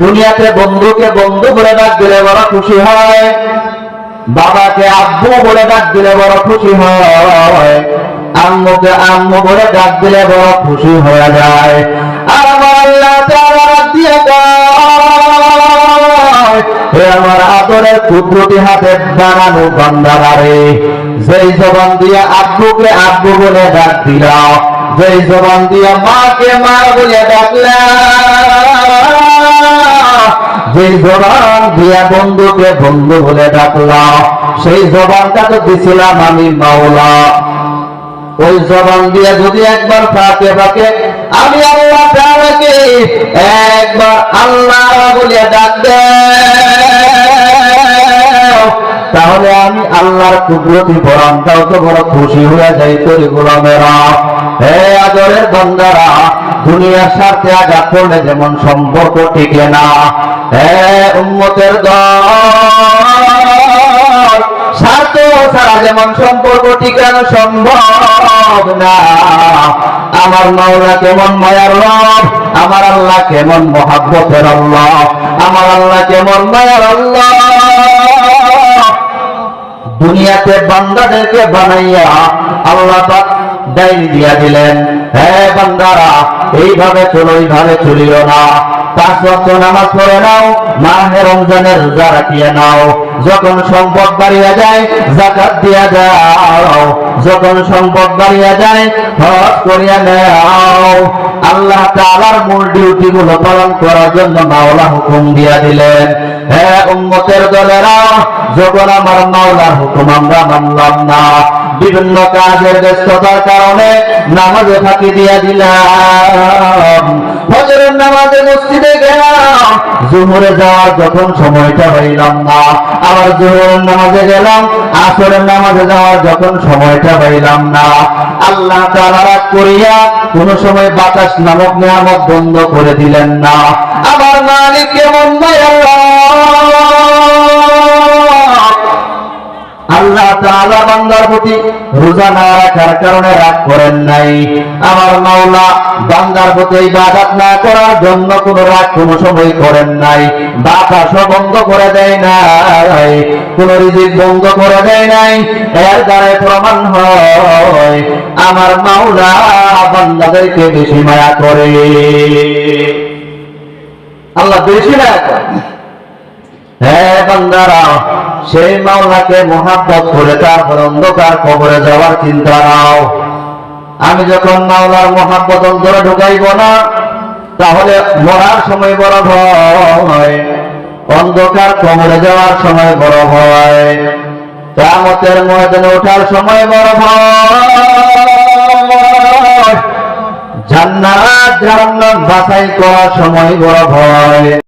দুনিয়াতে বন্ধুকে বন্ধু বলে ডাক দিলে বড় খুশি হয়, বাবাকে আব্বু বলে ডাক দিলে বড় খুশি হয়, আম্মুকে আম্মু বলে ডাক দিলে বড় খুশি হয়ে যায়। আর আমার আল্লাহ তাআলা দিয়ে কয়, হে আমার আদরের কুদরতি হাতে বানানো বান্দারা, যেই জবান দিয়ে আব্বুকে আব্বু বলে ডাক দিলা, যেই জবান দিয়ে মাকে মা বলে ডাকলা, যেই জবান দিয়া বন্ধুকে বন্ধু বলে ডাকলা, সেই জবানটা তো দিছিলাম আমি মাওলা। ওই জবান দিয়ে যদি একবার ফাঁকে ফাঁকে আমি আল্লাহ তাআলাকে একবার আল্লাহ বলে ডাক দেও, তাহলে আমি আল্লাহর কুদরতি পরামটাও তো বড় খুশি হয়ে যাই। তোর গোলামেরা, হে আদরের বান্দারা, দুনিয়ার স্বার্থে আঘাত করলে যেমন সম্পর্ক টিকে না, হে উম্মতের দল, স্বার্থ ছাড়া যেমন সম্পর্ক টিকানো সম্ভব না। আমার মাওলা কেমন মায়ার রব, আমার আল্লাহ কেমন মহাব্বতের আল্লাহ, আমার আল্লাহ কেমন মায়ার আল্লাহ। দুনিয়াতে বান্দাদেরকে বানাইয়া আল্লাহ পাক দায়ী দিয়া দিলেন, হে বান্দারা, এইভাবে চলো, এইভাবে চলিও না। 5 ওয়াক্ত নামাজ পড়ে নাও, মাহে রমজানের রোজা রাখিয়া নাও, যখন সম্পদ বাড়িয়া যায় যাকাত দিয়া যাও, যখন সম্পদ বাড়িয়া যায় হজ করিয়া নাও। আল্লাহ তাআলার মূল ডিউটি গুলো পালন করার জন্য মাওলা হুকুম দিয়া দিলেন। হে উম্মতের দলেরা, যখন আমার মাওলার হুকুম আমরা মানলাম না, বিভিন্ন কাজের ব্যস্ততার কারণে নামাজে ফাঁকি দিয়া দিলাম, ফজরের নামাজে মসজিদে গেলাম, জোহরে যাওয়ার যখন সময়টা হইলাম না, আবার জোহরের নামাজে গেলাম, আসরের নামাজে যাওয়ার যখন সময়টা হইলাম না, আল্লাহ তাআলা রাগ করিয়া কোন সময় বাতাস নামক নিয়ামত বন্ধ করে দিলেন না। আমার মালিক কেমন মায়ার, আল্লাহ তাআলা বান্দার প্রতি রোজা না রাখার কারণে রাগ করেন নাই। আমার মাওলা বান্দার প্রতি ইবাদত না করার জন্য কোন রাগ কোন সময় করেন নাই, বাতাস বন্ধ করে দেয় নাই, কোন রিজিক বন্ধ করে দেয় নাই। এর দ্বারা প্রমাণ হয় আমার মাওলা বান্দাদেরকে বেশি মায়া করে, আল্লাহ বেশি মায়া করে। হে বান্দারা, সেই মাওলাকে মহাব্বত করে তারপর অন্ধকার কবরে যাওয়ার চিন্তা নাও। আমি যখন মাওলার মহাব্বত অন্তরে ঢুকাইব না, তাহলে মরার সময় বড় ভয়, অন্ধকার কবরে যাওয়ার সময় বড় ভয়, কিয়ামতের ময়দানে ওঠার সময় বড় ভয়, জান্নাত জাহান্নাম বাছাই করার সময় বড় ভয়।